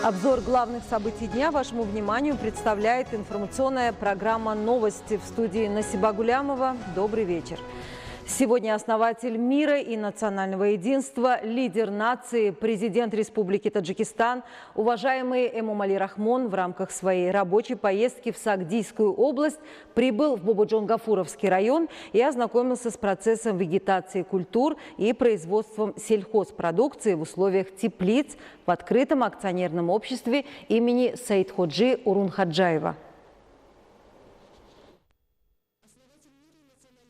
Обзор главных событий дня вашему вниманию представляет информационная программа «Новости» в студии Насиба Гулямова. Добрый вечер. Сегодня основатель мира и национального единства, лидер нации, президент Республики Таджикистан, уважаемый Эмомали Рахмон в рамках своей рабочей поездки в Сагдийскую область прибыл в Бободжон-Гафуровский район и ознакомился с процессом вегетации культур и производством сельхозпродукции в условиях теплиц в открытом акционерном обществе имени Саидходжи Урунхаджаева.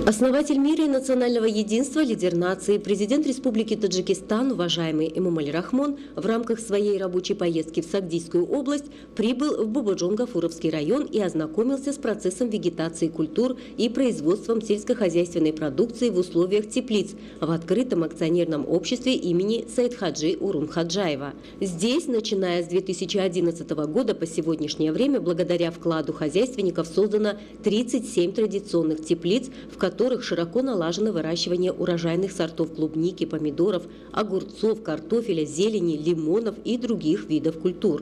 Основатель мира и национального единства, лидер нации, президент Республики Таджикистан, уважаемый Эмомали Рахмон, в рамках своей рабочей поездки в Сагдийскую область прибыл в Бободжон-Гафуровский район и ознакомился с процессом вегетации культур и производством сельскохозяйственной продукции в условиях теплиц в открытом акционерном обществе имени Саидходжи Урунхаджаева. Здесь, начиная с 2011 года по сегодняшнее время, благодаря вкладу хозяйственников создано 37 традиционных теплиц, в которых широко налажено выращивание урожайных сортов клубники, помидоров, огурцов, картофеля, зелени, лимонов и других видов культур.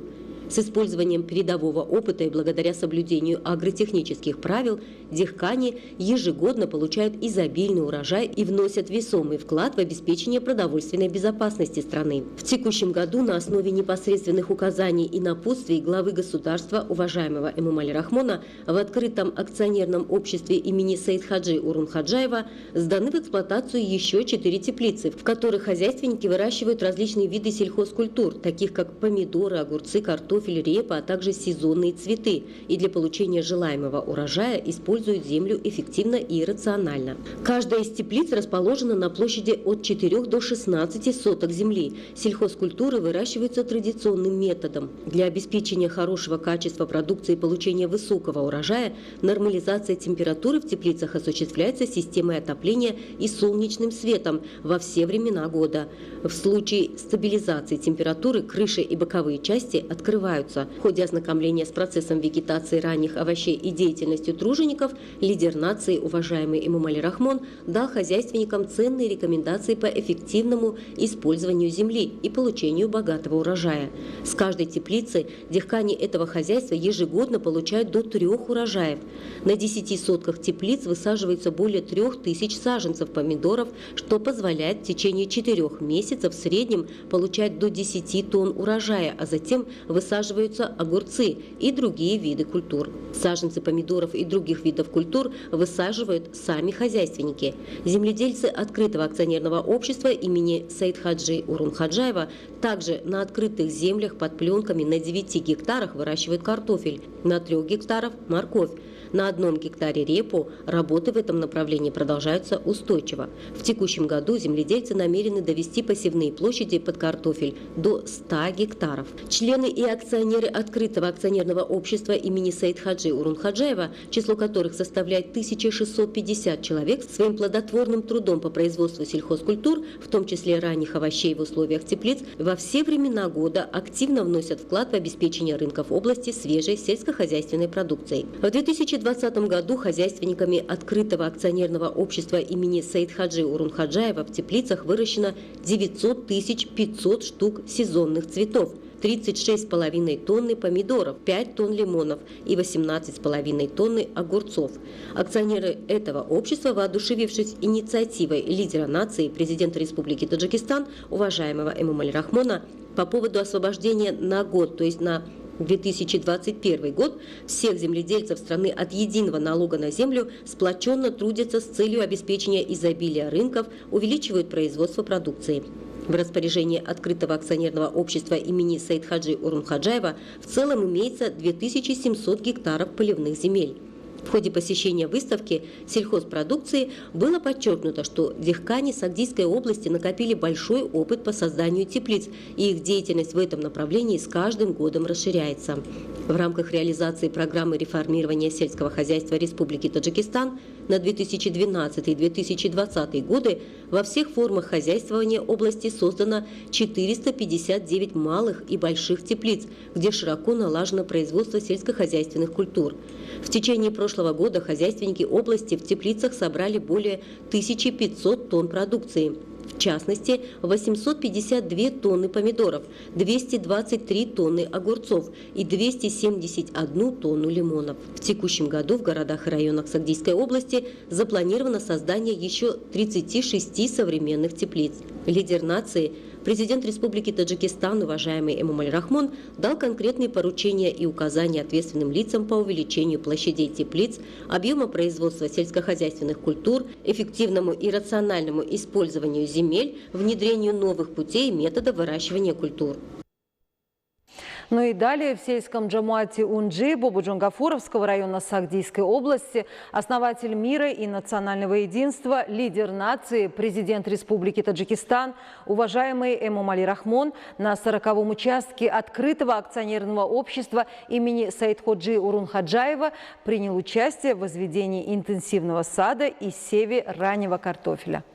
С использованием передового опыта и благодаря соблюдению агротехнических правил дихкани ежегодно получают изобильный урожай и вносят весомый вклад в обеспечение продовольственной безопасности страны. В текущем году на основе непосредственных указаний и напутствий главы государства, уважаемого Эмомали Рахмона, в открытом акционерном обществе имени Саидходжи Урунхаджаева сданы в эксплуатацию еще 4 теплицы, в которых хозяйственники выращивают различные виды сельхозкультур, таких как помидоры, огурцы, картофель, репа, а также сезонные цветы, и для получения желаемого урожая используют землю эффективно и рационально. Каждая из теплиц расположена на площади от 4 до 16 соток земли. Сельхозкультуры выращиваются традиционным методом. Для обеспечения хорошего качества продукции и получения высокого урожая нормализация температуры в теплицах осуществляется системой отопления и солнечным светом во все времена года. В случае стабилизации температуры крыши и боковые части открываются. В ходе ознакомления с процессом вегетации ранних овощей и деятельностью тружеников лидер нации, уважаемый Эмомали Рахмон, дал хозяйственникам ценные рекомендации по эффективному использованию земли и получению богатого урожая. С каждой теплицы дихкани этого хозяйства ежегодно получают до 3 урожаев. На 10 сотках теплиц высаживается более 3000 саженцев помидоров, что позволяет в течение 4 месяцев в среднем получать до 10 тонн урожая, а затем высаживаются огурцы и другие виды культур. Саженцы помидоров и других видов культур высаживают сами хозяйственники. Земледельцы открытого акционерного общества имени Саидходжи Урунхаджаева также на открытых землях под пленками на 9 гектарах выращивают картофель, на 3 гектарах – морковь. На 1 гектаре репу. Работы в этом направлении продолжаются устойчиво. В текущем году земледельцы намерены довести посевные площади под картофель до 100 гектаров. Члены и акционеры открытого акционерного общества имени Саидходжи Урунхаджаева, число которых составляет 1650 человек, своим плодотворным трудом по производству сельхозкультур, в том числе ранних овощей в условиях теплиц, во все времена года активно вносят вклад в обеспечение рынков области свежей сельскохозяйственной продукцией. В 2020 году хозяйственниками открытого акционерного общества имени Саидходжи Урунхаджаева в теплицах выращено 900 500 штук сезонных цветов, 36,5 тонны помидоров, 5 тонн лимонов и 18,5 тонны огурцов. Акционеры этого общества, воодушевившись инициативой лидера нации, президента Республики Таджикистан, уважаемого Эмомали Рахмона, по поводу освобождения на год, то есть на 2021 год, всех земледельцев страны от единого налога на землю сплоченно трудятся с целью обеспечения изобилия рынков, увеличивают производство продукции. В распоряжении открытого акционерного общества имени Саидходжи Урунхаджаева в целом имеется 2700 гектаров поливных земель. В ходе посещения выставки сельхозпродукции было подчеркнуто, что дихкани Сагдийской области накопили большой опыт по созданию теплиц, и их деятельность в этом направлении с каждым годом расширяется. В рамках реализации программы реформирования сельского хозяйства Республики Таджикистан на 2012-2020 годы во всех формах хозяйствования области создано 459 малых и больших теплиц, где широко налажено производство сельскохозяйственных культур. В течение прошлого года хозяйственники области в теплицах собрали более 1500 тонн продукции. В В частности, 852 тонны помидоров, 223 тонны огурцов и 271 тонну лимонов. В текущем году в городах и районах Сагдийской области запланировано создание еще 36 современных теплиц. Лидер нации, президент Республики Таджикистан, уважаемый Эмомали Рахмон, дал конкретные поручения и указания ответственным лицам по увеличению площадей теплиц, объема производства сельскохозяйственных культур, эффективному и рациональному использованию земель, внедрению новых путей и методов выращивания культур. Ну и далее в сельском джамуате Унджи Бобу-Джонгафуровского района Сагдийской области основатель мира и национального единства, лидер нации, президент Республики Таджикистан, уважаемый Эмомали Рахмон на 40-м участке открытого акционерного общества имени Саидходжи Урунхаджаева принял участие в возведении интенсивного сада и севе раннего картофеля.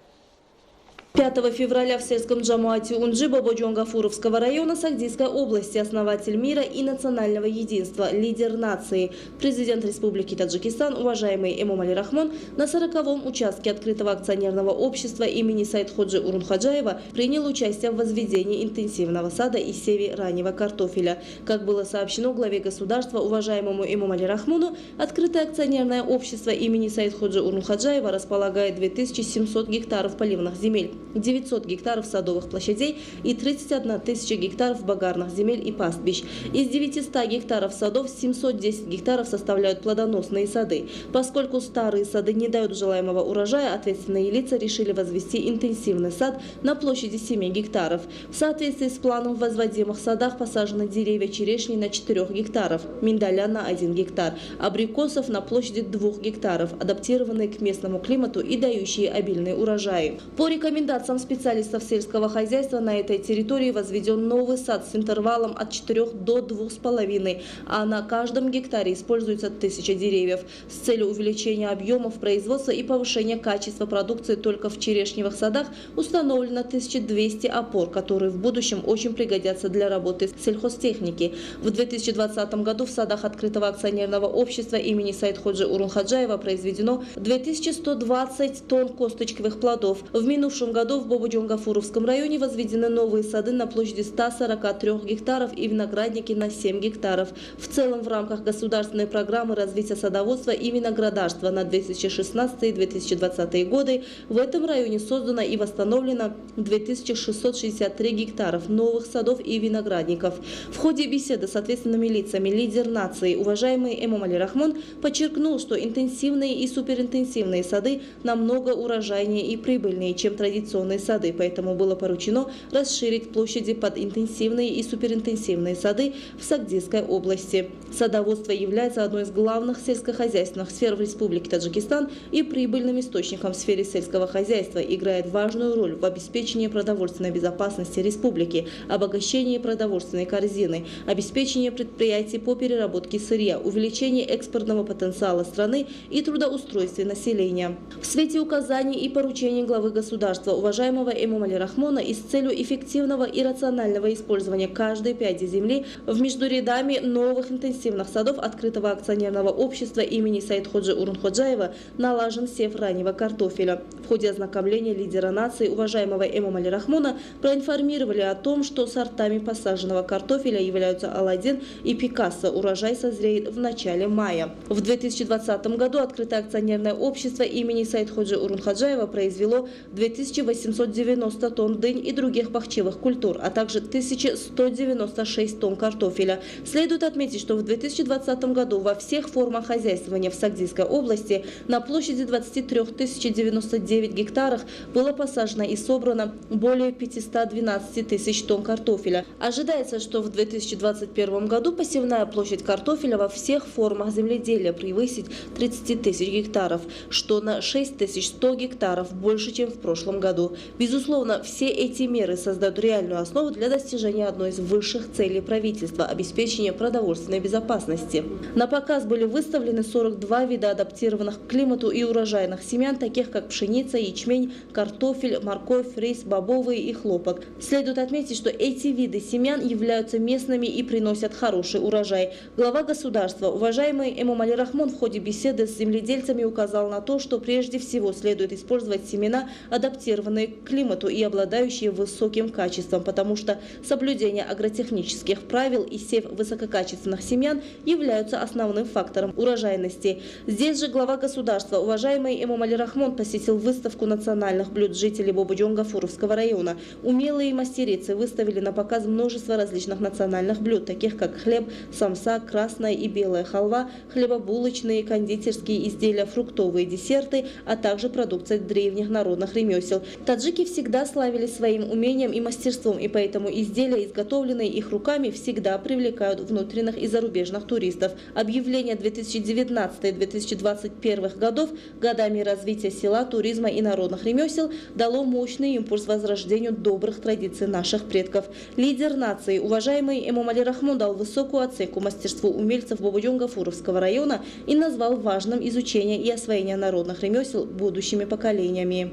5 февраля в сельском джамуате Унджи Бобу-Джонгафуровского района Сагдийской области основатель мира и национального единства, лидер нации, президент Республики Таджикистан, уважаемый Эмомали Рахмон на 40-м участке открытого акционерного общества имени Саидходжи Урунхаджаева принял участие в возведении интенсивного сада и севе раннего картофеля. Как было сообщено главе государства, уважаемому Эмомали Рахмону, открытое акционерное общество имени Саидходжи Урунхаджаева располагает 2700 гектаров поливных земель, 900 гектаров садовых площадей и 31 тысяча гектаров багарных земель и пастбищ. Из 900 гектаров садов 710 гектаров составляют плодоносные сады. Поскольку старые сады не дают желаемого урожая, ответственные лица решили возвести интенсивный сад на площади 7 гектаров. В соответствии с планом в возводимых садах посажены деревья черешни на 4 гектаров, миндаля на 1 гектар, абрикосов на площади 2 гектаров, адаптированные к местному климату и дающие обильные урожаи. По рекомендациям специалистов сельского хозяйства на этой территории возведен новый сад с интервалом от 4 до 2,5, а на каждом гектаре используется 1000 деревьев. С целью увеличения объемов производства и повышения качества продукции только в черешневых садах установлено 1200 опор, которые в будущем очень пригодятся для работы сельхозтехники. В 2020 году в садах открытого акционерного общества имени Саидходжи Урунхаджаева произведено 2120 тонн косточковых плодов. В минувшем году в Бобу-Джонгафуровском районе возведены новые сады на площади 143 гектаров и виноградники на 7 гектаров. В целом в рамках государственной программы развития садоводства и виноградарства на 2016-2020 годы в этом районе создано и восстановлено 2663 гектаров новых садов и виноградников. В ходе беседы с ответственными лицами лидер нации, уважаемый Эмомали Рахмон, подчеркнул, что интенсивные и суперинтенсивные сады намного урожайнее и прибыльнее, чем традиционные сады, поэтому было поручено расширить площади под интенсивные и суперинтенсивные сады в Сагдийской области. Садоводство является одной из главных сельскохозяйственных сфер в Республике Таджикистан и прибыльным источником в сфере сельского хозяйства, играет важную роль в обеспечении продовольственной безопасности республики, обогащении продовольственной корзины, обеспечении предприятий по переработке сырья, увеличении экспортного потенциала страны и трудоустройстве населения. В свете указаний и поручений главы государства, уважаемого Эмомали Рахмона, и с целью эффективного и рационального использования каждой пяди земли в между рядами новых интенсивных садов открытого акционерного общества имени Саидходжи Урунхаджаева налажен сев раннего картофеля. В ходе ознакомления лидера нации, уважаемого Эмомали Рахмона, проинформировали о том, что сортами посаженного картофеля являются Аладдин и Пикассо. Урожай созреет в начале мая. В 2020 году открытое акционерное общество имени Саидходжи Урунхаджаева произвело 2890 тонн дынь и других пахчевых культур, а также 1196 тонн картофеля. Следует отметить, что в 2020 году во всех формах хозяйствования в Сагдийской области на площади 23 099 гектарах было посажено и собрано более 512 тысяч тонн картофеля. Ожидается, что в 2021 году посевная площадь картофеля во всех формах земледелия превысит 30 тысяч гектаров, что на 6100 гектаров больше, чем в прошлом году. Безусловно, все эти меры создают реальную основу для достижения одной из высших целей правительства – обеспечения продовольственной безопасности. На показ были выставлены 42 вида адаптированных к климату и урожайных семян, таких как пшеница, ячмень, картофель, морковь, рис, бобовые и хлопок. Следует отметить, что эти виды семян являются местными и приносят хороший урожай. Глава государства, уважаемый Эмомали Рахмон, в ходе беседы с земледельцами указал на то, что прежде всего следует использовать семена, адаптированные адаптированные к климату и обладающие высоким качеством, потому что соблюдение агротехнических правил и сев высококачественных семян являются основным фактором урожайности. Здесь же глава государства, уважаемый Эмомали Рахмон, посетил выставку национальных блюд жителей Бободжон-Гафуровского района. Умелые мастерицы выставили на показ множество различных национальных блюд, таких как хлеб, самса, красная и белая халва, хлебобулочные, кондитерские изделия, фруктовые десерты, а также продукция древних народных ремесел. Таджики всегда славились своим умением и мастерством, и поэтому изделия, изготовленные их руками, всегда привлекают внутренних и зарубежных туристов. Объявление 2019-2021 годов годами развития села, туризма и народных ремесел дало мощный импульс возрождению добрых традиций наших предков. Лидер нации, уважаемый Эмомали Рахмон, дал высокую оценку мастерству умельцев Бободжон-Гафуровского района и назвал важным изучение и освоение народных ремесел будущими поколениями.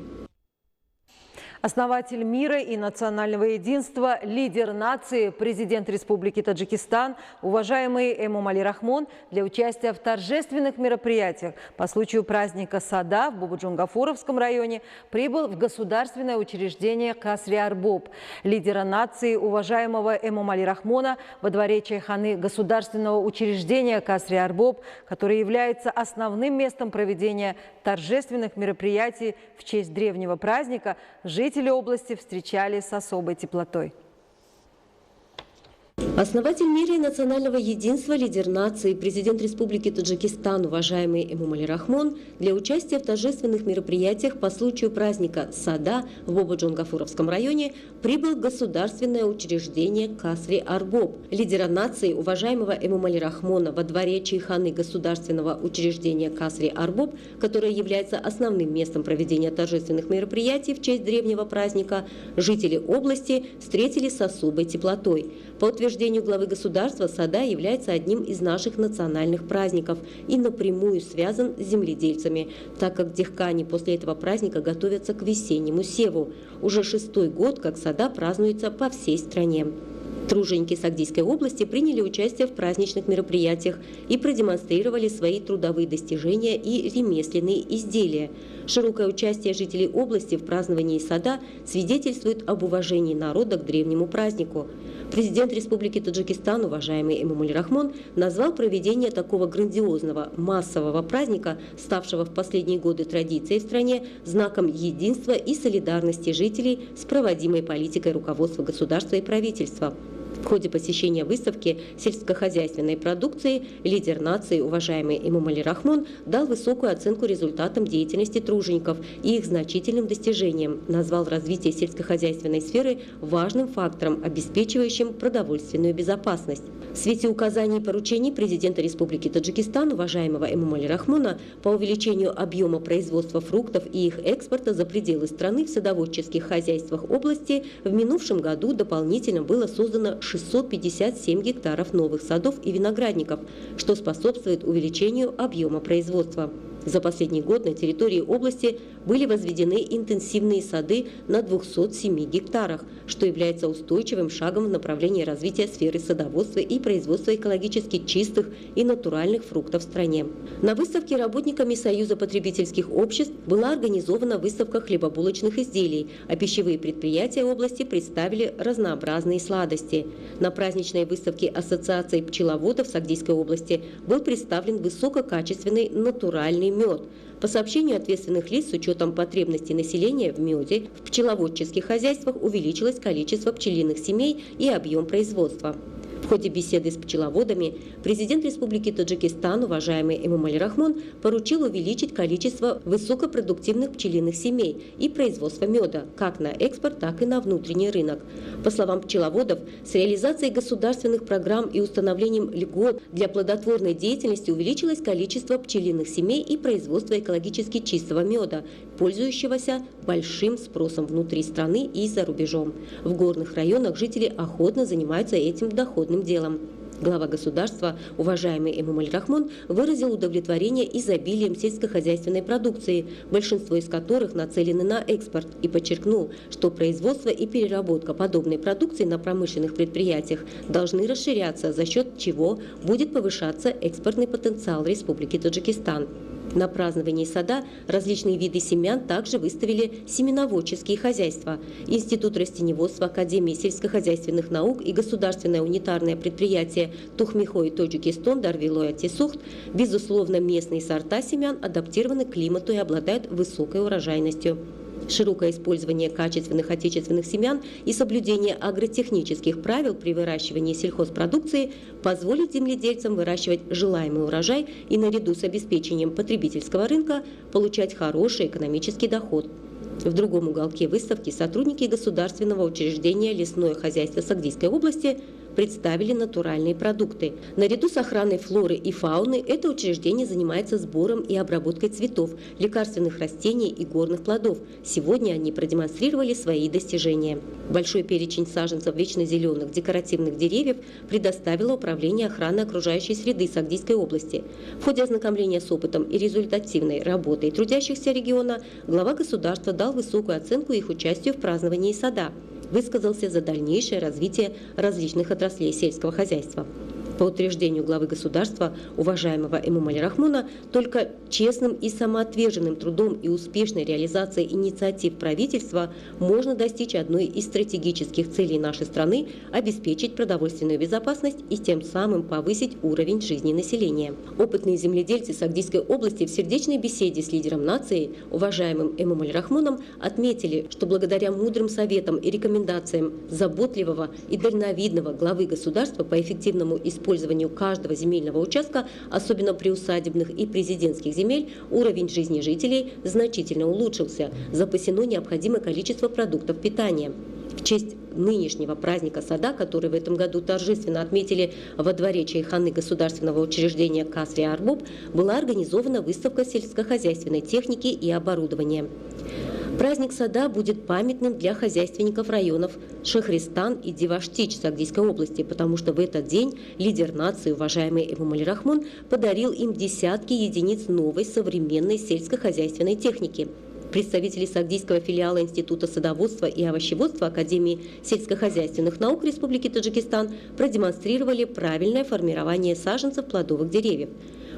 Основатель мира и национального единства, лидер нации, президент Республики Таджикистан, уважаемый Эмомали Рахмон для участия в торжественных мероприятиях по случаю праздника Сада в Бободжон-Гафуровском районе прибыл в государственное учреждение Касри-Арбоб. Лидера нации, уважаемого Эмомали Рахмона, во дворе чайханы государственного учреждения Касри-Арбоб, который является основным местом проведения торжественных мероприятий в честь древнего праздника, жители области встречали с особой теплотой. Основатель мира и национального единства, лидер нации, президент Республики Таджикистан, уважаемый Эмомали Рахмон, для участия в торжественных мероприятиях по случаю праздника Сада в Бободжон-Гафуровском районе прибыл в государственное учреждение Касри-Арбоб. Лидера нации, уважаемого Эмомали Рахмона, во дворе чайханы государственного учреждения Касри-Арбоб, которое является основным местом проведения торжественных мероприятий в честь древнего праздника, жители области встретили с особой теплотой. По утверждению главы государства, Сада является одним из наших национальных праздников и напрямую связан с земледельцами, так как дехкани после этого праздника готовятся к весеннему севу. Уже 6-й год, как Сада празднуется по всей стране. Труженики Сагдийской области приняли участие в праздничных мероприятиях и продемонстрировали свои трудовые достижения и ремесленные изделия. Широкое участие жителей области в праздновании Сада свидетельствует об уважении народа к древнему празднику. Президент Республики Таджикистан, уважаемый Эмомали Рахмон, назвал проведение такого грандиозного массового праздника, ставшего в последние годы традицией в стране, знаком единства и солидарности жителей с проводимой политикой руководства государства и правительства. В ходе посещения выставки сельскохозяйственной продукции лидер нации, уважаемый Эмомали Рахмон, дал высокую оценку результатам деятельности тружеников и их значительным достижениям, назвал развитие сельскохозяйственной сферы важным фактором, обеспечивающим продовольственную безопасность. В свете указаний и поручений президента Республики Таджикистан, уважаемого Эмомали Рахмона, по увеличению объема производства фруктов и их экспорта за пределы страны в садоводческих хозяйствах области в минувшем году дополнительно было создано 657 гектаров новых садов и виноградников, что способствует увеличению объема производства. За последний год на территории области были возведены интенсивные сады на 207 гектарах, что является устойчивым шагом в направлении развития сферы садоводства и производства экологически чистых и натуральных фруктов в стране. На выставке работниками Союза потребительских обществ была организована выставка хлебобулочных изделий, а пищевые предприятия области представили разнообразные сладости. На праздничной выставке Ассоциации пчеловодов Сагдийской области был представлен высококачественный натуральный мед. По сообщению ответственных лиц, с учетом потребностей населения в меде, в пчеловодческих хозяйствах увеличилось количество пчелиных семей и объем производства. В ходе беседы с пчеловодами президент Республики Таджикистан, уважаемый Эмомали Рахмон, поручил увеличить количество высокопродуктивных пчелиных семей и производство меда как на экспорт, так и на внутренний рынок. По словам пчеловодов, с реализацией государственных программ и установлением льгот для плодотворной деятельности увеличилось количество пчелиных семей и производство экологически чистого меда, пользующегося большим спросом внутри страны и за рубежом. В горных районах жители охотно занимаются этим доходным делом. Глава государства, уважаемый Эмомали Рахмон, выразил удовлетворение изобилием сельскохозяйственной продукции, большинство из которых нацелены на экспорт, и подчеркнул, что производство и переработка подобной продукции на промышленных предприятиях должны расширяться, за счет чего будет повышаться экспортный потенциал Республики Таджикистан. На праздновании сада различные виды семян также выставили семеноводческие хозяйства. Институт растеневодства, Академия сельскохозяйственных наук и государственное унитарное предприятие Тухмихой Тоджикистон Дарвилоя Тесухт. Безусловно, местные сорта семян адаптированы к климату и обладают высокой урожайностью. Широкое использование качественных отечественных семян и соблюдение агротехнических правил при выращивании сельхозпродукции позволит земледельцам выращивать желаемый урожай и наряду с обеспечением потребительского рынка получать хороший экономический доход. В другом уголке выставки сотрудники государственного учреждения «Лесное хозяйство Сагдийской области» представили натуральные продукты. Наряду с охраной флоры и фауны это учреждение занимается сбором и обработкой цветов, лекарственных растений и горных плодов. Сегодня они продемонстрировали свои достижения. Большой перечень саженцев вечно зеленых декоративных деревьев предоставило Управление охраны окружающей среды Сагдийской области. В ходе ознакомления с опытом и результативной работой трудящихся региона глава государства дал высокую оценку их участию в праздновании сада. Высказался за дальнейшее развитие различных отраслей сельского хозяйства. По утверждению главы государства, уважаемого Эмомали Рахмона, только честным и самоотверженным трудом и успешной реализацией инициатив правительства можно достичь одной из стратегических целей нашей страны – обеспечить продовольственную безопасность и тем самым повысить уровень жизни населения. Опытные земледельцы Сагдийской области в сердечной беседе с лидером нации, уважаемым Эмомали Рахмоном, отметили, что благодаря мудрым советам и рекомендациям заботливого и дальновидного главы государства по эффективному использованию каждого земельного участка, особенно приусадебных и президентских земель, уровень жизни жителей значительно улучшился. Запасено необходимое количество продуктов питания. В честь нынешнего праздника сада, который в этом году торжественно отметили во дворе чайханы государственного учреждения Касри Арбоб, была организована выставка сельскохозяйственной техники и оборудования. Праздник сада будет памятным для хозяйственников районов Шахристан и Диваштич Сагдийской области, потому что в этот день лидер нации, уважаемый Эмомали Рахмон, подарил им десятки единиц новой современной сельскохозяйственной техники. Представители Сагдийского филиала Института садоводства и овощеводства Академии сельскохозяйственных наук Республики Таджикистан продемонстрировали правильное формирование саженцев плодовых деревьев.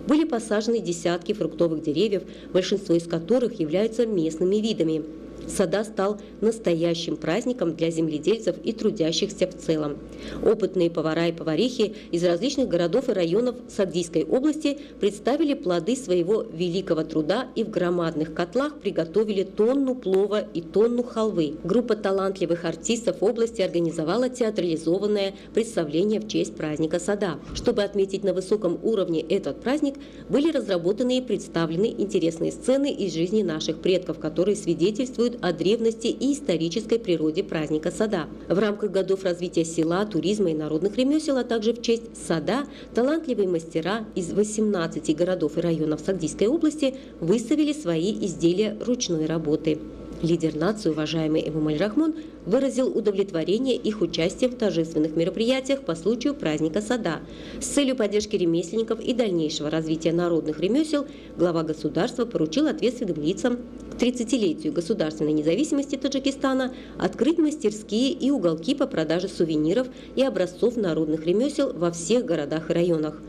Были посажены десятки фруктовых деревьев, большинство из которых являются местными видами. Сада стал настоящим праздником для земледельцев и трудящихся в целом. Опытные повара и поварихи из различных городов и районов Сагдийской области представили плоды своего великого труда и в громадных котлах приготовили тонну плова и тонну халвы. Группа талантливых артистов области организовала театрализованное представление в честь праздника сада. Чтобы отметить на высоком уровне этот праздник, были разработаны и представлены интересные сцены из жизни наших предков, которые свидетельствуют о древности и исторической природе праздника сада. В рамках годов развития села, туризма и народных ремесел, а также в честь сада, талантливые мастера из 18 городов и районов Сагдийской области выставили свои изделия ручной работы. Лидер нации, уважаемый Эмомали Рахмон, выразил удовлетворение их участием в торжественных мероприятиях по случаю праздника сада. С целью поддержки ремесленников и дальнейшего развития народных ремесел глава государства поручил ответственным лицам к 30-летию государственной независимости Таджикистана открыть мастерские и уголки по продаже сувениров и образцов народных ремесел во всех городах и районах.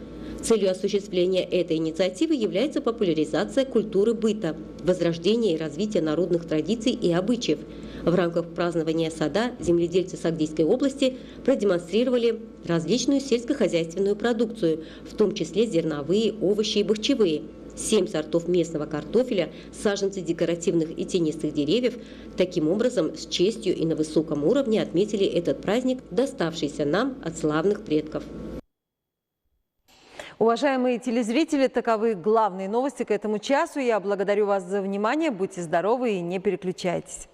Целью осуществления этой инициативы является популяризация культуры быта, возрождение и развитие народных традиций и обычаев. В рамках празднования сада земледельцы Сагдийской области продемонстрировали различную сельскохозяйственную продукцию, в том числе зерновые, овощи и бахчевые. 7 сортов местного картофеля, саженцы декоративных и тенистых деревьев. Таким образом, с честью и на высоком уровне отметили этот праздник, доставшийся нам от славных предков. Уважаемые телезрители, таковы главные новости к этому часу. Я благодарю вас за внимание. Будьте здоровы и не переключайтесь.